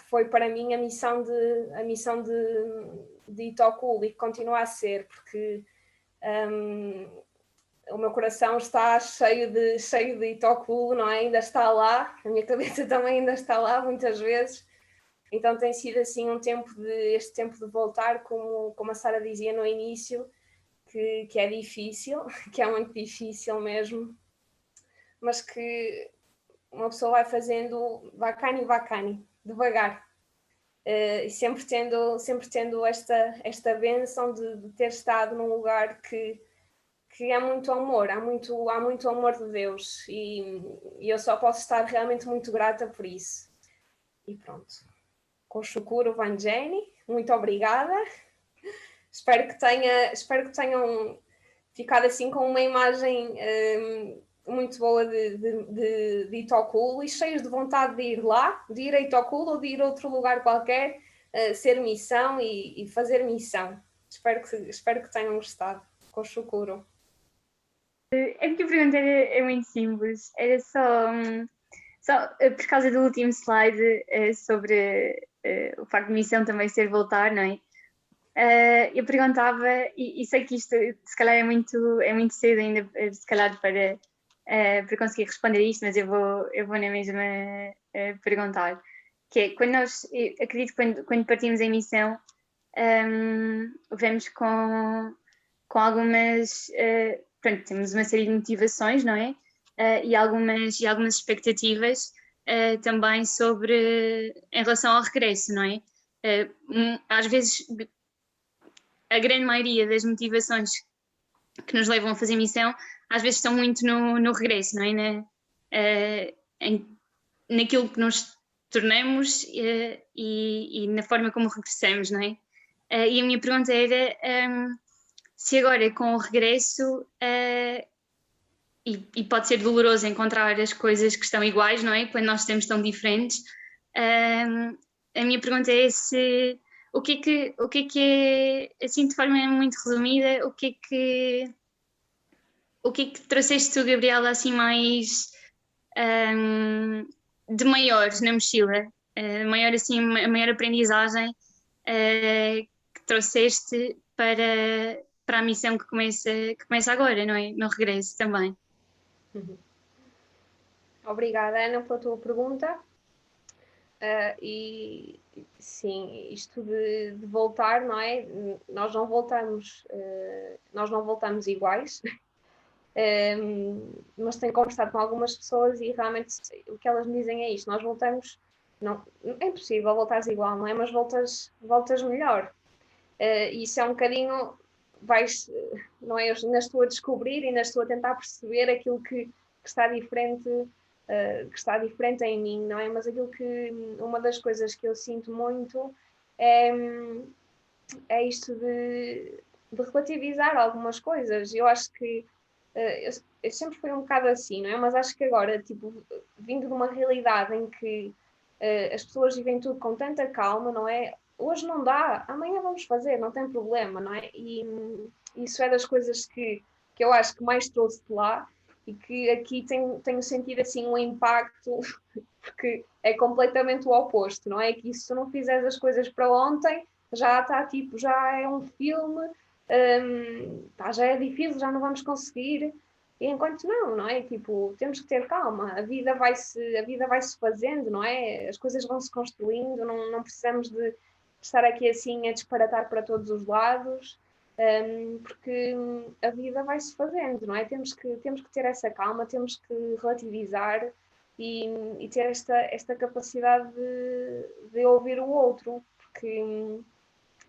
S1: foi para mim a missão de Itoculo, e que continua a ser, porque o meu coração está cheio de Itoculo, não é? Ainda está lá, a minha cabeça também ainda está lá muitas vezes, então tem sido assim este tempo de voltar, como a Sara dizia no início, que é difícil, que é muito difícil mesmo, mas que uma pessoa vai fazendo vacani, devagar, e sempre tendo esta bênção de ter estado num lugar que há muito amor, há muito amor de Deus, e eu só posso estar realmente muito grata por isso. E pronto. Com shukuru Vanjeni, muito obrigada. Espero que tenham ficado assim com uma imagem muito boa de Itoculo, e cheios de vontade de ir lá, de ir a Itoculo ou de ir a outro lugar qualquer, ser missão e fazer missão. Espero que tenham gostado. Com shukuru.
S2: A minha pergunta é muito simples, era só por causa do último slide sobre o facto de missão também ser voltar, não é? Eu perguntava, e sei que isto se calhar é muito cedo ainda, se calhar para conseguir responder isto, mas eu vou na mesma perguntar, que é, eu acredito que quando partimos em missão, vemos com algumas, pronto, temos uma série de motivações, não é? e algumas expectativas também em relação ao regresso, não é? Às vezes, a grande maioria das motivações que nos levam a fazer missão, às vezes estão muito no regresso, não é? Naquilo que nos tornamos e na forma como regressamos, não é? E a minha pergunta era se agora com o regresso, e pode ser doloroso encontrar as coisas que estão iguais, não é? Quando nós estamos tão diferentes, a minha pergunta é se o que é, assim de forma muito resumida, o que é que trouxeste tu, Gabriela, assim mais de maior na mochila, a maior aprendizagem que trouxeste para a missão que começa agora, não é? No regresso também.
S1: Obrigada, Ana, pela tua pergunta. E sim, isto de voltar, não é? Nós não voltamos iguais, mas tenho conversado com algumas pessoas e realmente o que elas me dizem é isto: nós voltamos, não, é impossível voltares igual, não é? Mas voltas melhor. E isso é um bocadinho, não é? Eu ainda estou a descobrir, ainda estou a tentar perceber aquilo que está diferente. Que está diferente em mim, não é? Mas uma das coisas que eu sinto muito é isto de relativizar algumas coisas. Eu acho que eu sempre fui um bocado assim, não é? Mas acho que agora, tipo, vindo de uma realidade em que as pessoas vivem tudo com tanta calma, não é? Hoje não dá, amanhã vamos fazer, não tem problema, não é? E isso é das coisas que eu acho que mais trouxe de lá e que aqui tenho sentido assim um impacto, porque é completamente o oposto, não é? Que se tu não fizeres as coisas para ontem, já está tipo, já é um filme, já é difícil, já não vamos conseguir. E enquanto não é? Tipo, temos que ter calma, a vida vai-se fazendo, não é? As coisas vão-se construindo, não precisamos de estar aqui assim a disparatar para todos os lados. Porque a vida vai-se fazendo, não é? Temos que ter essa calma, temos que relativizar e ter esta capacidade de ouvir o outro, porque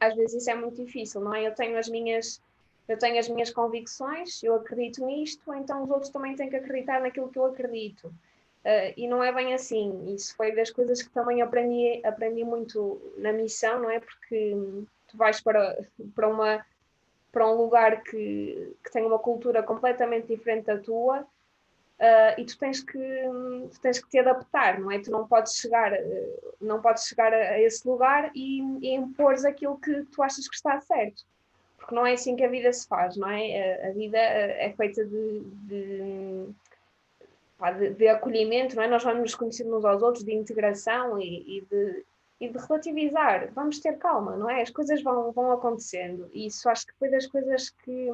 S1: às vezes isso é muito difícil, não é? Eu tenho as minhas convicções, eu acredito nisto, então os outros também têm que acreditar naquilo que eu acredito. E não é bem assim. Isso foi das coisas que também aprendi muito na missão, não é? Porque tu vais para um lugar que tem uma cultura completamente diferente da tua, e tu tens que te adaptar, não é? Tu não podes chegar a esse lugar e impores aquilo que tu achas que está certo, porque não é assim que a vida se faz, não é? A vida é feita de acolhimento, não é? Nós vamos nos conhecer uns aos outros, de integração e de relativizar. Vamos ter calma, não é? As coisas vão acontecendo. E isso acho que foi das coisas que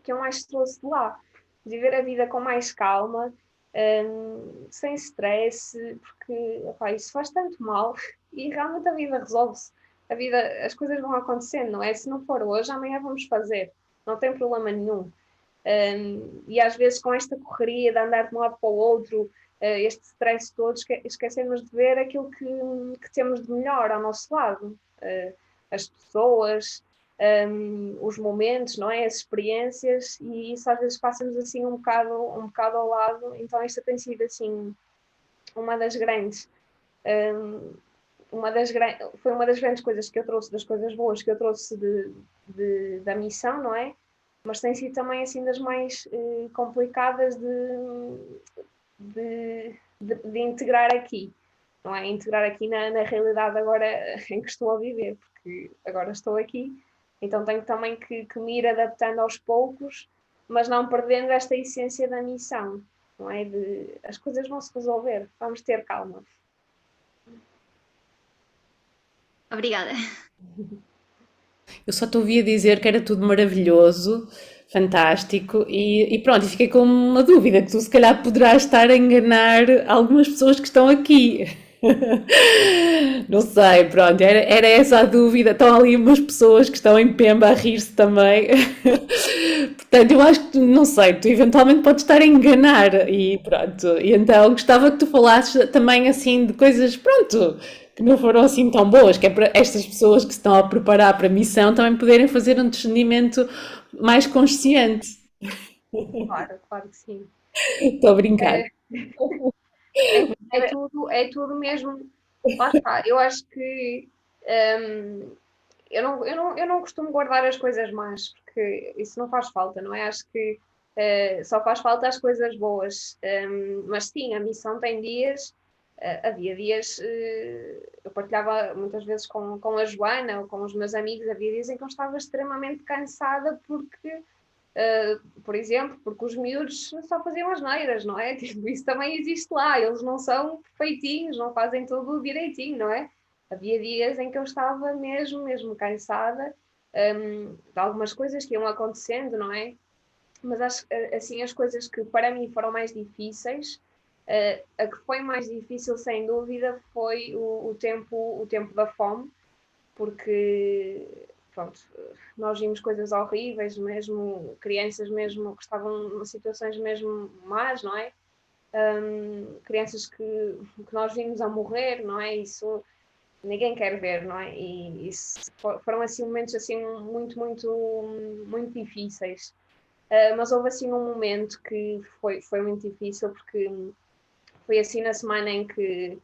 S1: eu mais trouxe de lá. Viver a vida com mais calma, sem stress, porque isso faz tanto mal e realmente a vida resolve-se. As coisas vão acontecendo, não é? Se não for hoje, amanhã vamos fazer. Não tem problema nenhum. E às vezes com esta correria de andar de um lado para o outro, este stress todo, esquecemos de ver aquilo que temos de melhor ao nosso lado. As pessoas, os momentos, não é? As experiências, e isso às vezes passa-nos assim um bocado ao lado. Então esta tem sido assim uma das grandes foi uma das grandes coisas que eu trouxe, das coisas boas que eu trouxe da missão, não é? Mas tem sido também assim das mais complicadas de integrar aqui, não é? Integrar aqui na realidade agora em que estou a viver, porque agora estou aqui, então tenho também que me ir adaptando aos poucos, mas não perdendo esta essência da missão, não é? As coisas vão se resolver, vamos ter calma.
S2: Obrigada.
S3: Eu só te ouvia dizer que era tudo maravilhoso, fantástico, e pronto, e fiquei com uma dúvida, que tu se calhar poderás estar a enganar algumas pessoas que estão aqui. Não sei, pronto, era essa a dúvida. Estão ali umas pessoas que estão em Pemba a rir-se também. Portanto, eu acho que, não sei, tu eventualmente podes estar a enganar e pronto. E então gostava que tu falasses também assim de coisas, pronto, que não foram assim tão boas, que é para estas pessoas que se estão a preparar para a missão também poderem fazer um discernimento mais consciente.
S1: Claro, claro que sim.
S3: Estou a brincar.
S1: É, é tudo mesmo. Lá está. Eu acho que eu não costumo guardar as coisas más, porque isso não faz falta, não é? Acho que só faz falta as coisas boas. Mas sim, a missão tem dias. Havia dias, eu partilhava muitas vezes com a Joana ou com os meus amigos, havia dias em que eu estava extremamente cansada porque por exemplo, porque os miúdos só faziam as neiras, não é? Tipo, isso também existe lá, eles não são perfeitinhos, não fazem tudo direitinho, não é? Havia dias em que eu estava mesmo cansada de algumas coisas que iam acontecendo, não é? Mas acho assim, as coisas que para mim foram mais difíceis, a que foi mais difícil, sem dúvida, foi o tempo da fome, porque pronto, nós vimos coisas horríveis, mesmo crianças mesmo que estavam em situações mesmo más, não é? Crianças que nós vimos a morrer, não é? Isso ninguém quer ver, não é? E isso foram assim momentos assim muito difíceis. Mas houve assim um momento que foi muito difícil porque foi assim na semana em que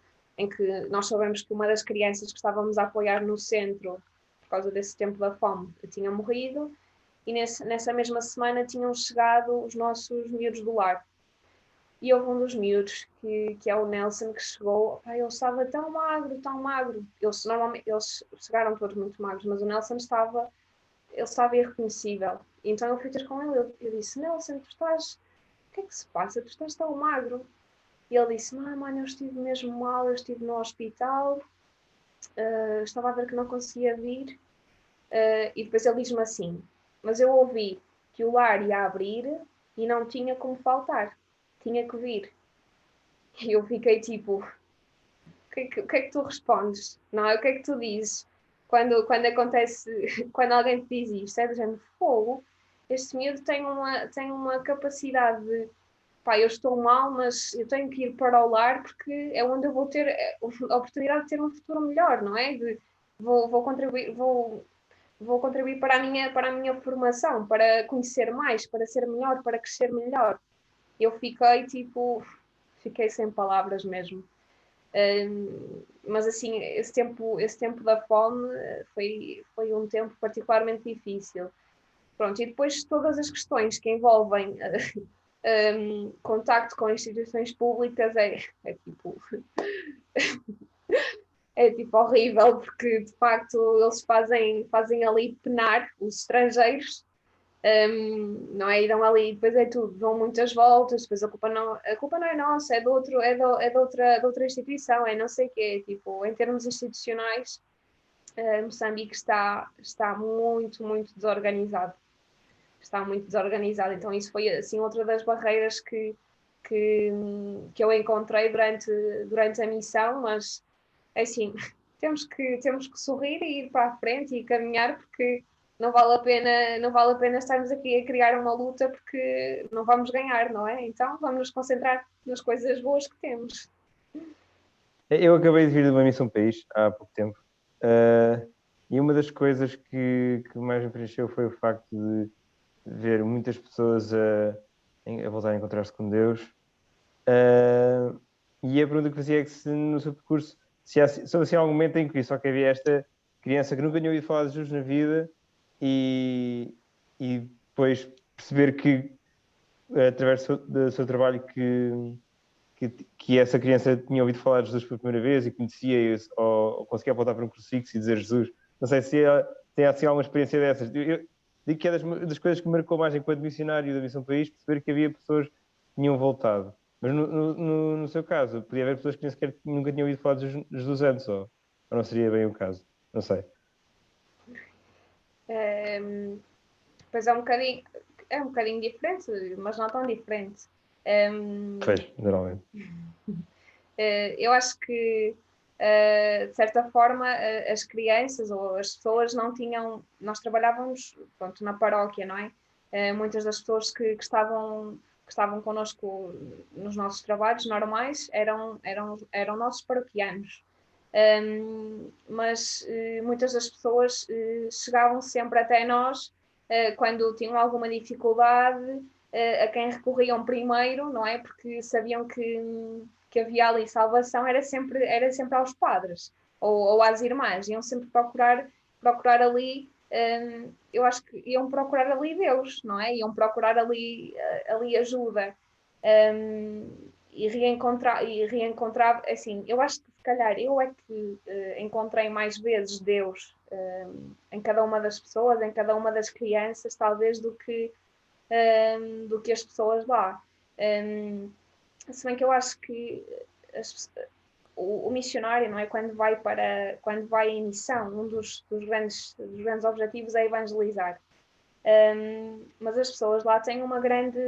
S1: nós soubemos que uma das crianças que estávamos a apoiar no centro, por causa desse tempo da fome, tinha morrido, e nessa mesma semana tinham chegado os nossos miúdos do lar. E houve um dos miúdos, que é o Nelson, que chegou, ele estava tão magro, tão magro. Normalmente, eles chegaram todos muito magros, mas o Nelson ele estava irreconhecível. Então eu fui ter com ele, eu disse, Nelson, o que é que se passa? Tu estás tão magro. E ele disse, mãe, eu estive mesmo mal, eu estive no hospital, estava a ver que não conseguia vir. E depois ele diz-me assim, mas eu ouvi que o lar ia abrir e não tinha como faltar, tinha que vir. E eu fiquei tipo, o que é que tu respondes? Não é? O que é que tu dizes? Quando acontece, quando alguém te diz isto, é do género fogo, este miúdo tem uma capacidade de pá, eu estou mal, mas eu tenho que ir para o lar porque é onde eu vou ter a oportunidade de ter um futuro melhor, não é? Vou contribuir, vou contribuir para a minha formação, para conhecer mais, para ser melhor, para crescer melhor. Eu fiquei tipo, fiquei sem palavras mesmo. Mas assim, esse tempo da fome foi um tempo particularmente difícil. Pronto, e depois todas as questões que envolvem contacto com instituições públicas é tipo horrível, porque de facto eles fazem ali penar os estrangeiros, não é? E dão ali, depois é tudo, dão muitas voltas, depois a culpa não é nossa, é de outra instituição, é não sei o quê, tipo, em termos institucionais, Moçambique está muito desorganizado. Está muito desorganizado. Então, isso foi assim outra das barreiras que, que eu encontrei durante a missão, mas assim, temos que sorrir e ir para a frente e caminhar porque não vale a pena estarmos aqui a criar uma luta porque não vamos ganhar, não é? Então vamos nos concentrar nas coisas boas que temos.
S4: Eu acabei de vir de uma missão país há pouco tempo. E uma das coisas que mais me preencheu foi o facto de ver muitas pessoas a voltar a encontrar-se com Deus. E a pergunta que fazia é que se no seu percurso, se houve assim algum momento em que só que havia esta criança que nunca tinha ouvido falar de Jesus na vida e depois perceber que através do seu trabalho que essa criança tinha ouvido falar de Jesus pela primeira vez e conhecia ou conseguia apontar para um crucifixo e dizer Jesus. Não sei se tem assim alguma experiência dessas. Eu digo que é das coisas que me marcou mais enquanto missionário da Missão País, perceber que havia pessoas que tinham voltado. Mas no seu caso, podia haver pessoas que nem sequer nunca tinham ouvido falar de Jesus antes, ou não seria bem o caso? Não sei.
S1: Pois é um bocadinho diferente, mas não tão diferente.
S4: Pois, normalmente.
S1: Eu acho que de certa forma, as crianças ou as pessoas não tinham. Nós trabalhávamos, pronto, na paróquia, não é? Muitas das pessoas que estavam connosco nos nossos trabalhos normais eram nossos paroquianos. Mas muitas das pessoas chegavam sempre até nós quando tinham alguma dificuldade, a quem recorriam primeiro, não é? Porque sabiam que havia ali salvação, era sempre aos padres ou às irmãs, iam sempre procurar ali. Eu acho que iam procurar ali Deus, não é? Iam procurar ali ajuda. E reencontrar, assim, eu acho que se calhar eu é que encontrei mais vezes Deus em cada uma das pessoas, em cada uma das crianças, talvez do que as pessoas lá. Se bem que eu acho que o missionário, não é, quando vai em missão, um dos grandes objetivos é evangelizar. Mas as pessoas lá têm uma grande,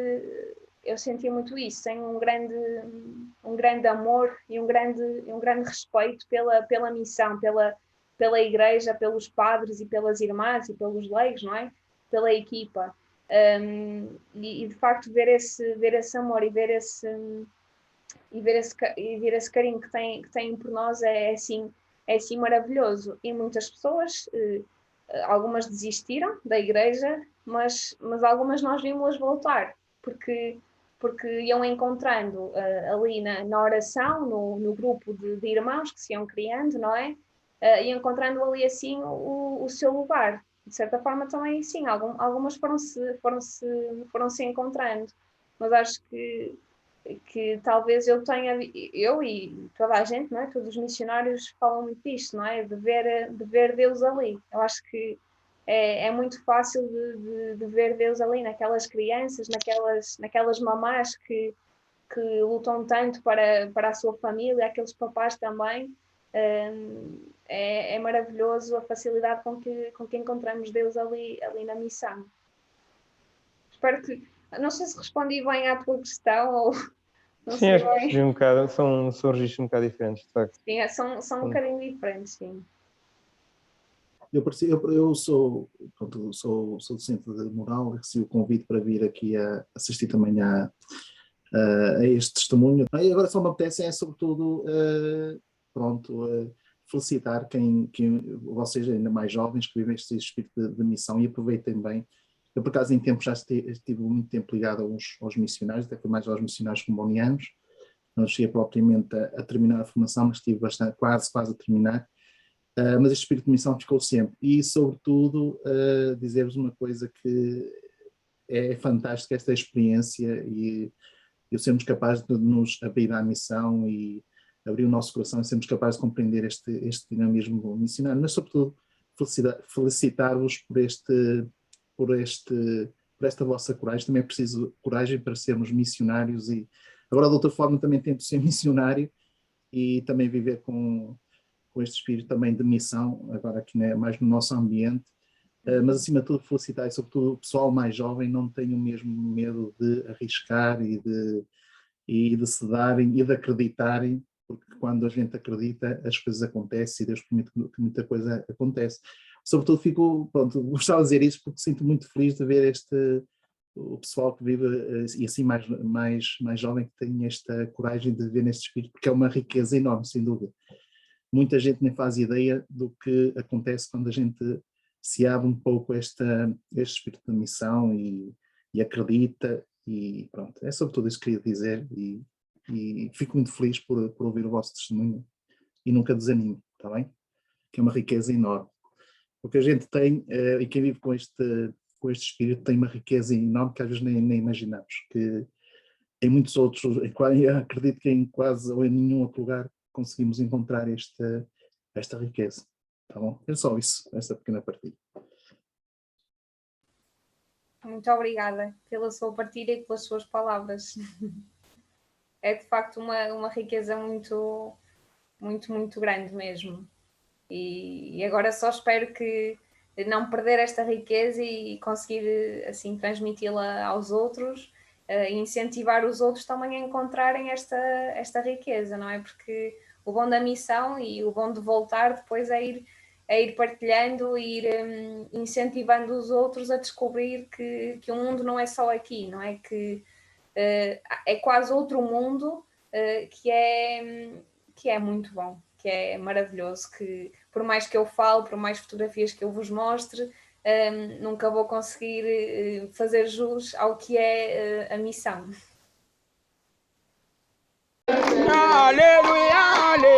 S1: eu sentia muito isso, têm um grande amor e um grande respeito pela missão, pela igreja, pelos padres e pelas irmãs e pelos leigos, não é? Pela equipa. E de facto ver esse amor e ver esse carinho que têm por nós é assim maravilhoso. E muitas pessoas, algumas desistiram da igreja, mas algumas nós vimos-las voltar, porque iam encontrando ali na oração, no grupo de irmãos que se iam criando, não é? E encontrando ali assim o seu lugar. De certa forma também sim, algumas foram se encontrando, mas acho que talvez eu e toda a gente, não é? Todos os missionários falam muito disto, não é? De ver Deus ali. Eu acho que é muito fácil de ver Deus ali naquelas crianças, naquelas mamás que lutam tanto para a sua família, aqueles papás também. É maravilhoso a facilidade com que encontramos Deus ali na missão. Espero que. Não sei se respondi bem à tua questão ou. Não
S4: Sim,
S1: sei
S4: acho que
S1: bem.
S4: percebi um bocado, são registros um bocado diferentes, de facto.
S1: Sim, são um bocadinho diferentes, sim.
S5: Eu sou docente de moral, recebi o convite para vir aqui a assistir também a este testemunho. E agora só me apetece sobretudo, felicitar quem vocês ainda mais jovens que vivem este espírito de missão e aproveitem bem. Eu, por acaso, em tempo já estive muito tempo ligado aos missionários, até foi mais aos missionários comunianos. Não cheguei propriamente a terminar a formação, mas estive quase a terminar. Mas este espírito de missão ficou sempre. E, sobretudo, dizer-vos uma coisa que é fantástica, esta experiência e sermos capazes de nos abrir à missão e abrir o nosso coração e sermos capazes de compreender este dinamismo missionário. Mas, sobretudo, felicitar-vos por esta vossa coragem. Também é preciso coragem para sermos missionários e agora de outra forma também tento ser missionário e também viver com este espírito também de missão, agora aqui mais no nosso ambiente, mas acima de tudo felicitar e sobretudo o pessoal mais jovem não tenha o mesmo medo de arriscar e de se darem e de acreditarem, porque quando a gente acredita as coisas acontecem e Deus permite que muita coisa acontece. Sobretudo gostava de dizer isso porque sinto muito feliz de ver o pessoal que vive e assim mais jovem que tem esta coragem de viver neste espírito, porque é uma riqueza enorme, sem dúvida. Muita gente nem faz ideia do que acontece quando a gente se abre um pouco este espírito de missão e acredita e pronto, é sobretudo isso que queria dizer e fico muito feliz por ouvir o vosso testemunho e nunca desanime, está bem? Que é uma riqueza enorme. O que a gente tem e quem vive com este espírito tem uma riqueza enorme que às vezes nem imaginamos, que em muitos outros, acredito que em quase ou em nenhum outro lugar conseguimos encontrar esta riqueza, tá bom? É só isso, esta pequena partilha.
S1: Muito obrigada pela sua partilha e pelas suas palavras. É de facto uma riqueza muito, muito, muito grande mesmo. E agora só espero que não perder esta riqueza e conseguir assim transmiti-la aos outros e incentivar os outros também a encontrarem esta riqueza, não é? Porque o bom da missão e o bom de voltar depois é ir partilhando, ir incentivando os outros a descobrir que o mundo não é só aqui, não é? Que é quase outro mundo que é muito bom, que é maravilhoso, que por mais que eu fale, por mais fotografias que eu vos mostre, nunca vou conseguir fazer jus ao que é a missão.
S6: Aleluia, aleluia.